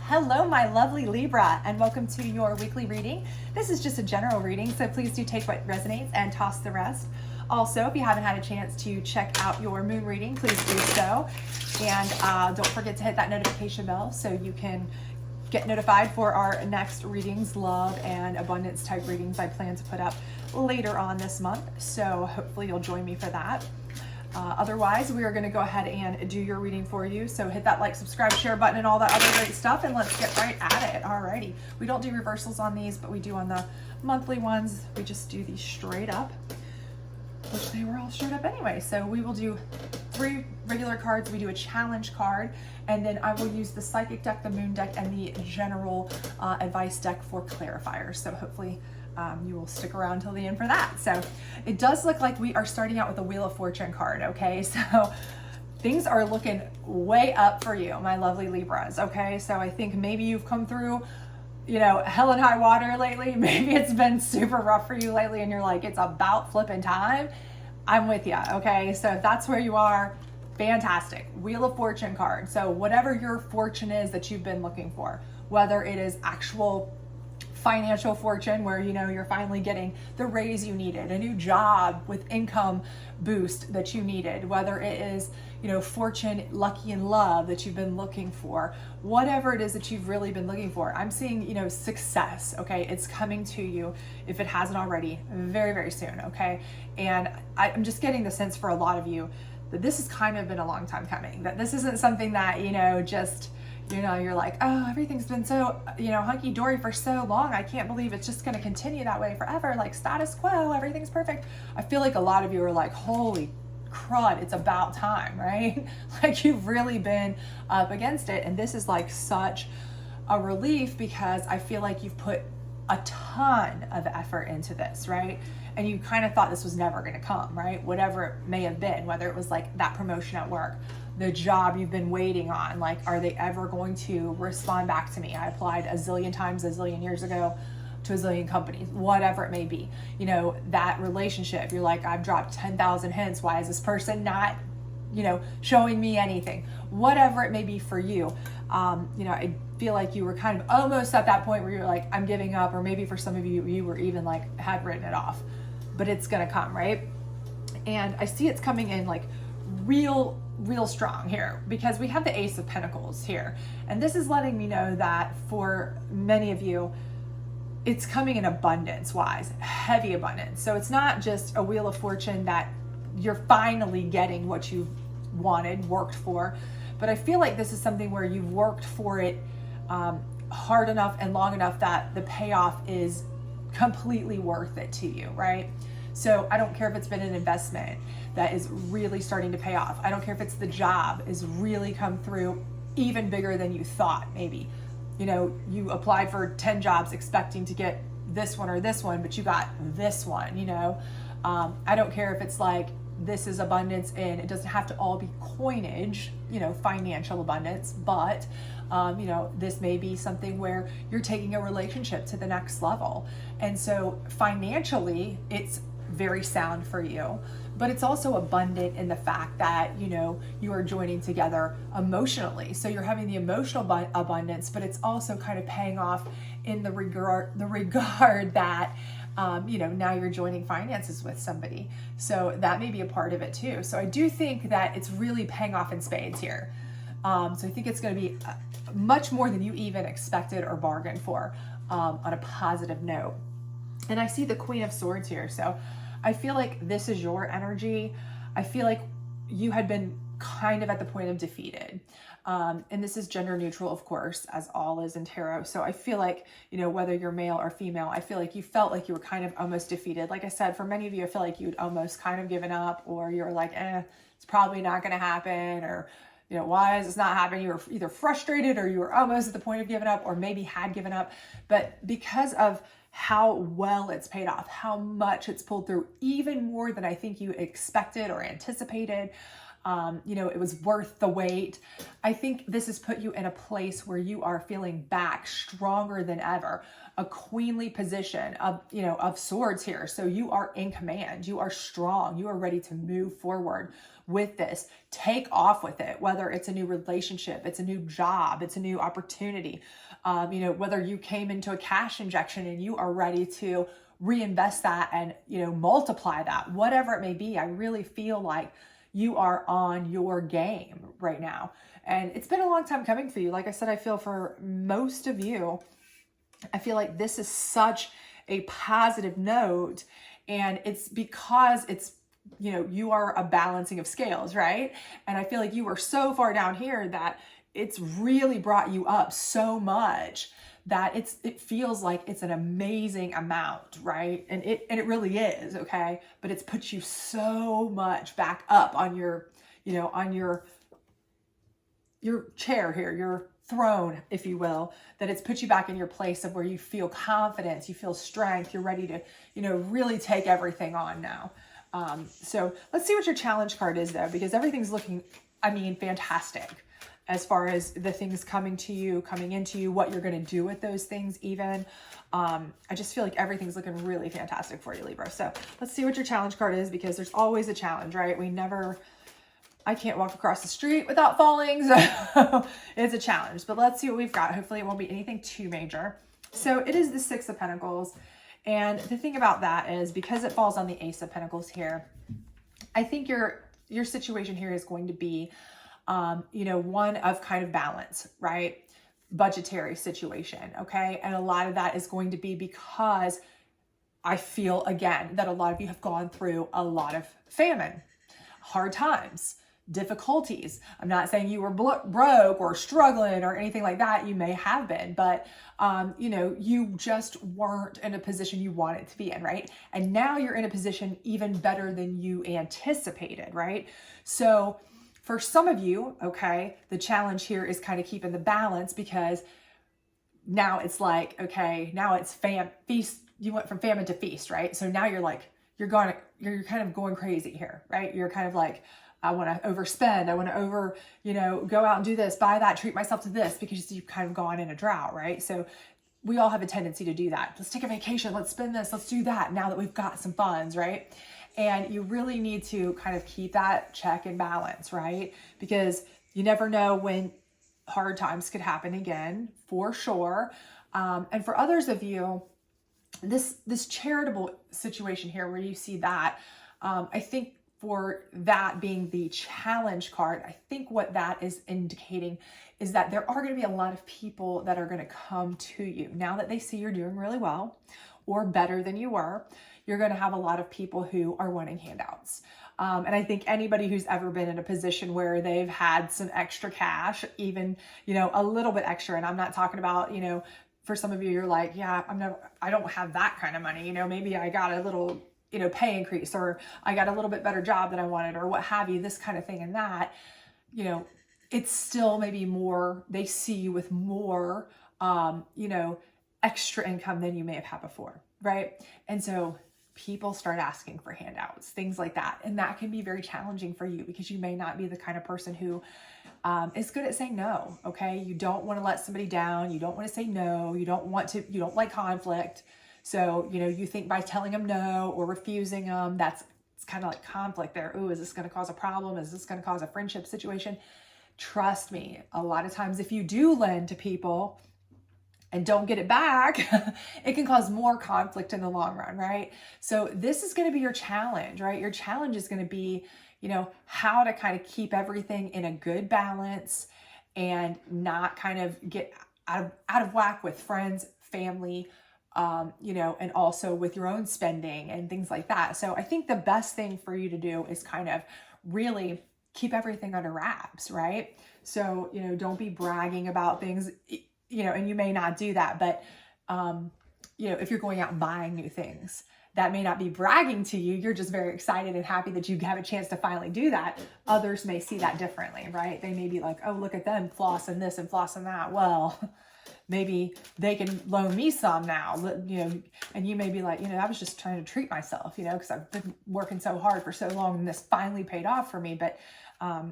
Hello, my lovely Libra, and welcome to your weekly reading. This is just a general reading, so please do take what resonates and toss the rest. Also, if you haven't had a chance to check out your moon reading, please do so. And don't forget to hit that notification bell so you can get notified for our next readings, love and abundance type readings I plan to put up later on this month. So hopefully you'll join me for that. Otherwise, we are going to go ahead and do your reading for you. So hit that like, subscribe, share button, and all that other great stuff, and let's get right at it. Alrighty. We don't do reversals on these, but we do on the monthly ones. We just do these straight up, which they were all straight up anyway. So we will do 3 regular cards. We do a challenge card, and then I will use the psychic deck, the moon deck, and the general advice deck for clarifiers. So hopefully you will stick around till the end for that. So it does look like we are starting out with a Wheel of Fortune card, okay? So things are looking way up for you, my lovely Libras, okay? So I think maybe you've come through, you know, hell and high water lately. Maybe it's been super rough for you lately and you're like, it's about flipping time. I'm with you, okay? So if that's where you are, fantastic. Wheel of Fortune card. So whatever your fortune is that you've been looking for, whether it is actual financial fortune where you know you're finally getting the raise you needed, a new job with income boost that you needed, whether it is, you know, fortune, lucky in love that you've been looking for, whatever it is that you've really been looking for. I'm seeing, you know, success, okay? It's coming to you, if it hasn't already, very, very soon, okay? And I'm just getting the sense for a lot of you that this has kind of been a long time coming, that this isn't something that, you know, just, you know, you're like, oh, everything's been so, you know, hunky-dory for so long. I can't believe it's just going to continue that way forever. Like status quo, everything's perfect. I feel like a lot of you are like, holy crud, it's about time, right? Like you've really been up against it. And this is like such a relief because I feel like you've put a ton of effort into this, right? And you kind of thought this was never going to come, right? Whatever it may have been, whether it was like that promotion at work, the job you've been waiting on, like, are they ever going to respond back to me? I applied a zillion times, a zillion years ago to a zillion companies, whatever it may be. You know, that relationship, you're like, I've dropped 10,000 hints. Why is this person not, you know, showing me anything? Whatever it may be for you. You know, I feel like you were kind of almost at that point where you're like, I'm giving up, or maybe for some of you, you were even like, had written it off, but it's going to come, right? And I see it's coming in like real strong here because we have the Ace of Pentacles here. And this is letting me know that for many of you, it's coming in abundance wise, heavy abundance. So it's not just a Wheel of Fortune that you're finally getting what you've wanted, worked for, but I feel like this is something where you've worked for it hard enough and long enough that the payoff is completely worth it to you, right? So I don't care if it's been an investment that is really starting to pay off. I don't care if it's the job is really come through even bigger than you thought, maybe. You know, you applied for 10 jobs expecting to get this one or this one, but you got this one, you know. I don't care if it's like, this is abundance and it doesn't have to all be coinage, you know, financial abundance, but you know, this may be something where you're taking a relationship to the next level. And so financially, it's very sound for you, but it's also abundant in the fact that, you know, you are joining together emotionally. So you're having the emotional abundance, but it's also kind of paying off in the regard that, you know, now you're joining finances with somebody. So that may be a part of it too. So I do think that it's really paying off in spades here. So I think it's going to be much more than you even expected or bargained for, on a positive note. And I see the Queen of Swords here. So I feel like this is your energy. I feel like you had been kind of at the point of defeated. And this is gender neutral, of course, as all is in tarot. So I feel like, you know, whether you're male or female, I feel like you felt like you were kind of almost defeated. Like I said, for many of you, I feel like you'd almost kind of given up, or you're like, it's probably not going to happen, or, you know, why is this not happening? You were either frustrated or you were almost at the point of giving up, or maybe had given up. But because of how well it's paid off, how much it's pulled through, even more than I think you expected or anticipated, You know, it was worth the wait. I think this has put you in a place where you are feeling back stronger than ever, a queenly position of, you know, of swords here. So you are in command, you are strong, you are ready to move forward with this, take off with it, whether it's a new relationship, it's a new job, it's a new opportunity, you know, whether you came into a cash injection and you are ready to reinvest that and, you know, multiply that, whatever it may be. I really feel like you are on your game right now. And it's been a long time coming for you. Like I said, I feel for most of you, I feel like this is such a positive note, and it's because it's, you know, you are a balancing of scales, right? And I feel like you were so far down here that it's really brought you up so much that it feels like it's an amazing amount, right? And it really is, okay? But it's put you so much back up on your, you know, on your chair here, your throne, if you will, that it's put you back in your place of where you feel confidence, you feel strength, you're ready to, you know, really take everything on now. So let's see what your challenge card is though, because everything's looking, I mean, fantastic as far as the things coming to you, coming into you, what you're going to do with those things even. I just feel like everything's looking really fantastic for you, Libra. So let's see what your challenge card is, because there's always a challenge, right? I can't walk across the street without falling, so it's a challenge. But let's see what we've got. Hopefully it won't be anything too major. So it is the Six of Pentacles. And the thing about that is, because it falls on the Ace of Pentacles here, I think your situation here is going to be, you know, one of kind of balance, right? Budgetary situation, okay? And a lot of that is going to be because I feel, again, that a lot of you have gone through a lot of famine, hard times, difficulties. I'm not saying you were broke or struggling or anything like that. You may have been, but you know, you just weren't in a position you wanted to be in, right? And now you're in a position even better than you anticipated, right? So for some of you, okay, the challenge here is kind of keeping the balance, because now it's like, okay, now it's feast. You went from famine to feast, right? So now you're like, you're kind of going crazy here, right? You're kind of like, I want to overspend. I want to you know, go out and do this, buy that, treat myself to this, because you've kind of gone in a drought, right? So we all have a tendency to do that. Let's take a vacation. Let's spend this. Let's do that now that we've got some funds, right? And you really need to kind of keep that check and balance, right? Because you never know when hard times could happen again, for sure. And for others of you, this charitable situation here where you see that, I think for that being the challenge card, I think what that is indicating is that there are going to be a lot of people that are going to come to you now that they see you're doing really well or better than you were. You're going to have a lot of people who are wanting handouts. And I think anybody who's ever been in a position where they've had some extra cash, even, you know, a little bit extra, and I'm not talking about, you know, for some of you, you're like, yeah, I don't have that kind of money. You know, maybe I got a little, you know, pay increase, or I got a little bit better job than I wanted, or what have you, this kind of thing. And that, you know, it's still maybe more, they see you with more, you know, extra income than you may have had before, right? And so people start asking for handouts, things like that. And that can be very challenging for you, because you may not be the kind of person who is good at saying no, okay? You don't want to let somebody down. You don't want to say no. You don't like conflict. So, you know, you think by telling them no or refusing them, it's kind of like conflict there. Ooh, is this going to cause a problem? Is this going to cause a friendship situation? Trust me, a lot of times if you do lend to people and don't get it back, it can cause more conflict in the long run, right? So this is going to be your challenge, right? Your challenge is going to be, you know, how to kind of keep everything in a good balance and not kind of get out of whack with friends, family, you know, and also with your own spending and things like that. So I think the best thing for you to do is kind of really keep everything under wraps, right? So, you know, don't be bragging about things, you know, and you may not do that, but, you know, if you're going out and buying new things, that may not be bragging to you. You're just very excited and happy that you have a chance to finally do that. Others may see that differently, right? They may be like, oh, look at them flossing this and flossing that. Well, maybe they can loan me some now, you know, and you may be like, you know, I was just trying to treat myself, you know, because I've been working so hard for so long and this finally paid off for me. But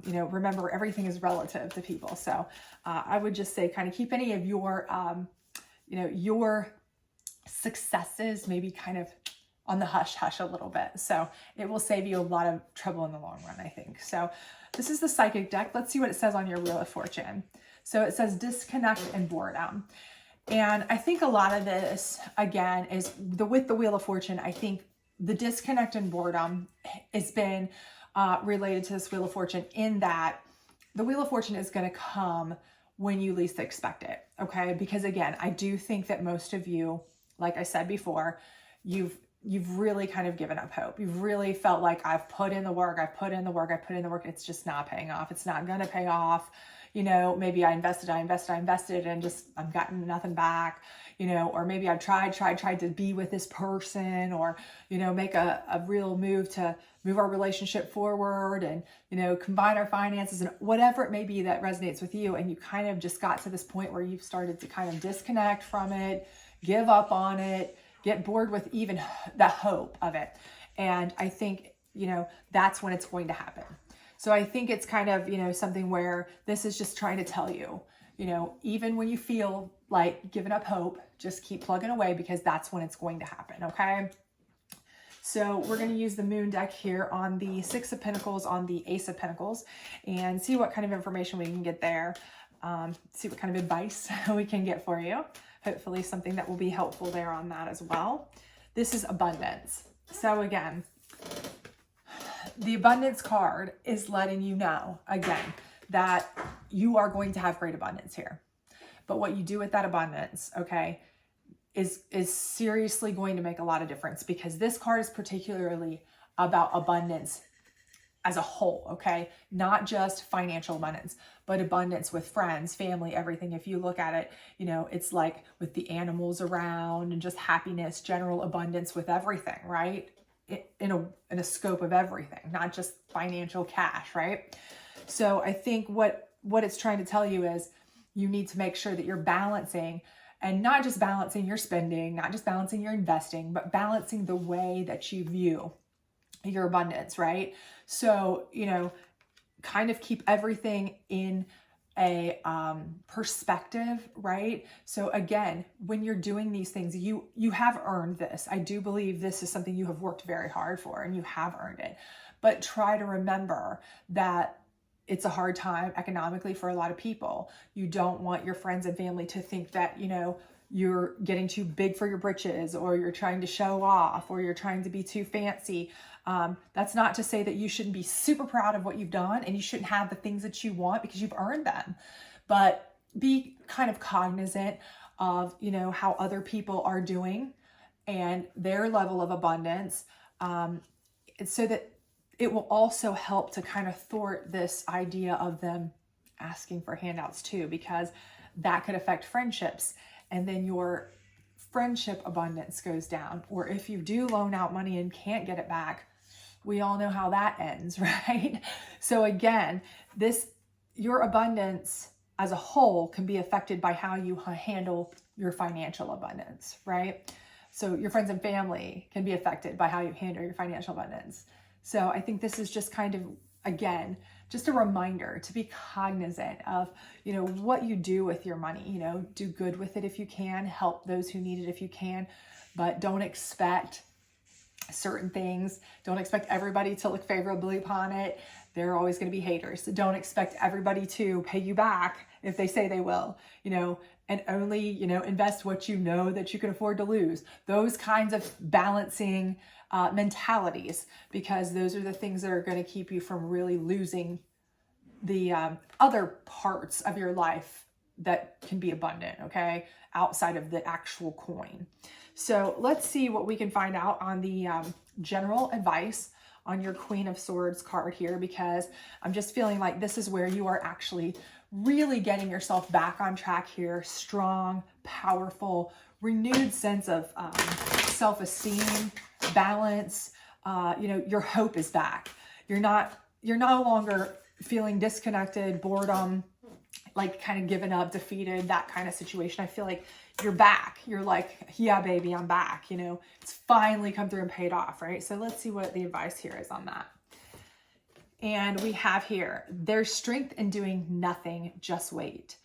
You know, remember, everything is relative to people. So I would just say kind of keep any of your, you know, your successes maybe kind of on the hush hush a little bit. So it will save you a lot of trouble in the long run, I think. So this is the psychic deck. Let's see what it says on your Wheel of Fortune. So it says disconnect and boredom. And I think a lot of this, again, is with the Wheel of Fortune, I think the disconnect and boredom has been related to this Wheel of Fortune, in that the Wheel of Fortune is going to come when you least expect it. Okay. Because again, I do think that most of you, like I said before, you've really kind of given up hope. You've really felt like, I've put in the work, I've put in the work, I've put in the work. It's just not paying off. It's not going to pay off. You know, maybe I invested and just, I've gotten nothing back, you know, or maybe I've tried to be with this person, or, you know, make a real move to move our relationship forward and, you know, combine our finances and whatever it may be that resonates with you. And you kind of just got to this point where you've started to kind of disconnect from it, give up on it, get bored with even the hope of it. And I think, you know, that's when it's going to happen. So I think it's kind of, you know, something where this is just trying to tell you, you know, even when you feel like giving up hope, just keep plugging away, because that's when it's going to happen. Okay. So we're going to use the Moon deck here on the Six of Pentacles, on the Ace of Pentacles, and see what kind of information we can get there. See what kind of advice we can get for you. Hopefully something that will be helpful there on that as well. This is abundance. So again, the abundance card is letting you know, again, that you are going to have great abundance here. But what you do with that abundance, okay, is seriously going to make a lot of difference, because this card is particularly about abundance as a whole, okay? Not just financial abundance, but abundance with friends, family, everything. If you look at it, you know, it's like with the animals around, and just happiness, general abundance with everything, right? In a scope of everything, not just financial cash, right? So I think what it's trying to tell you is you need to make sure that you're balancing, and not just balancing your spending, not just balancing your investing, but balancing the way that you view your abundance, right? So, you know, kind of keep everything in a perspective, right? So again, when you're doing these things, you have earned this. I do believe this is something you have worked very hard for, and you have earned it. But try to remember that it's a hard time economically for a lot of people. You don't want your friends and family to think that, you know, you're getting too big for your britches, or you're trying to show off, or you're trying to be too fancy. That's not to say that you shouldn't be super proud of what you've done, and you shouldn't have the things that you want because you've earned them. But be kind of cognizant of, you know, how other people are doing and their level of abundance, so that it will also help to kind of thwart this idea of them asking for handouts too, because that could affect friendships. And then your friendship abundance goes down. Or if you do loan out money and can't get it back, we all know how that ends, right? So again, your abundance as a whole can be affected by how you handle your financial abundance, right? So your friends and family can be affected by how you handle your financial abundance. So I think this is just kind of, again, just a reminder to be cognizant of, you know, what you do with your money. You know, do good with it if you can, help those who need it if you can, but don't expect certain things. Don't expect everybody to look favorably upon it. There are always going to be haters. So don't expect everybody to pay you back if they say they will, you know, and only, you know, invest what you know that you can afford to lose. Those kinds of balancing mentalities, because those are the things that are going to keep you from really losing the other parts of your life that can be abundant, okay, outside of the actual coin. So let's see what we can find out on the general advice on your Queen of Swords card here, because I'm just feeling like this is where you are actually really getting yourself back on track here. Strong, powerful, renewed sense of self-esteem, balance. You know, your hope is back. You're no longer feeling disconnected, boredom, like kind of given up, defeated, that kind of situation. I feel like you're back. You're like, yeah, baby, I'm back. You know, it's finally come through and paid off, right? So let's see what the advice here is on that. And we have here, there's strength in doing nothing, just wait.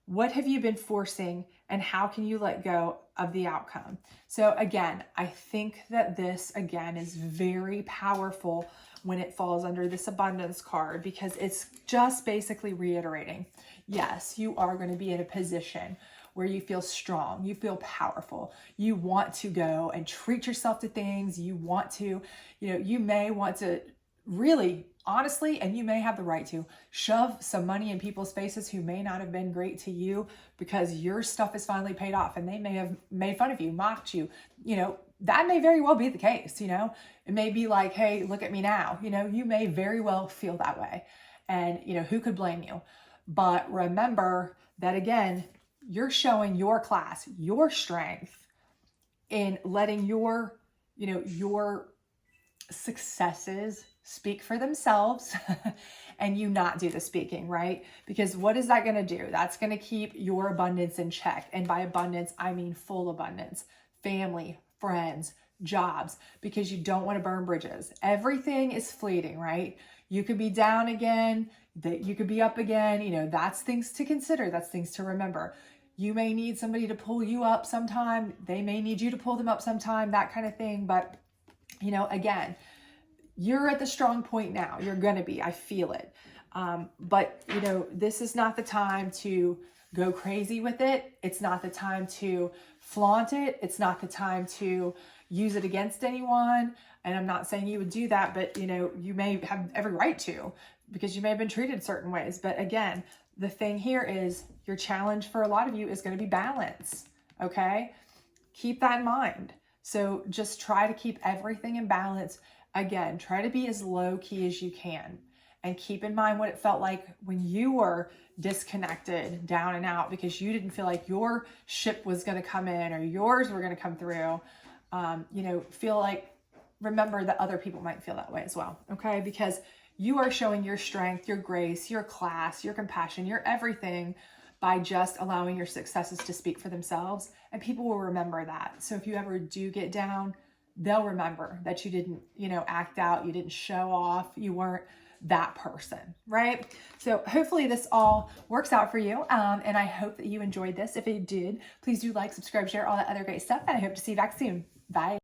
What have you been forcing and how can you let go of the outcome? So again, I think that this again is very powerful when it falls under this abundance card, because it's just basically reiterating, yes, you are going to be in a position where you feel strong, you feel powerful, you want to go and treat yourself to things, you want to, you may want to really honestly, and you may have the right to shove some money in people's faces who may not have been great to you because your stuff is finally paid off and they may have made fun of you, mocked you, that may very well be the case. It may be like, hey, look at me now. You may very well feel that way. And, who could blame you? But remember that again, you're showing your class, your strength in letting your successes speak for themselves and you not do the speaking, right? Because what is that going to do? That's going to keep your abundance in check. And by abundance, I mean full abundance, family, friends, jobs, because you don't want to burn bridges. Everything is fleeting, right? You could be down again, that you could be up again. That's things to consider. That's things to remember. You may need somebody to pull you up sometime. They may need you to pull them up sometime, that kind of thing. But, again, you're at the strong point now. You're going to be, I feel it. But, this is not the time to go crazy with it. It's not the time to flaunt it. It's not the time to use it against anyone. And I'm not saying you would do that, but, you may have every right to, because you may have been treated certain ways. But again, the thing here is your challenge for a lot of you is going to be balance. Okay. Keep that in mind. So just try to keep everything in balance. Again, try to be as low key as you can and keep in mind what it felt like when you were disconnected, down and out, because you didn't feel like your ship was going to come in or yours were going to come through. Remember that other people might feel that way as well. Okay. Because you are showing your strength, your grace, your class, your compassion, your everything by just allowing your successes to speak for themselves, and people will remember that. So if you ever do get down, they'll remember that you didn't, act out, you didn't show off, you weren't that person, right? So hopefully this all works out for you. And I hope that you enjoyed this. If it did, please do like, subscribe, share, all that other great stuff. And I hope to see you back soon. Bye.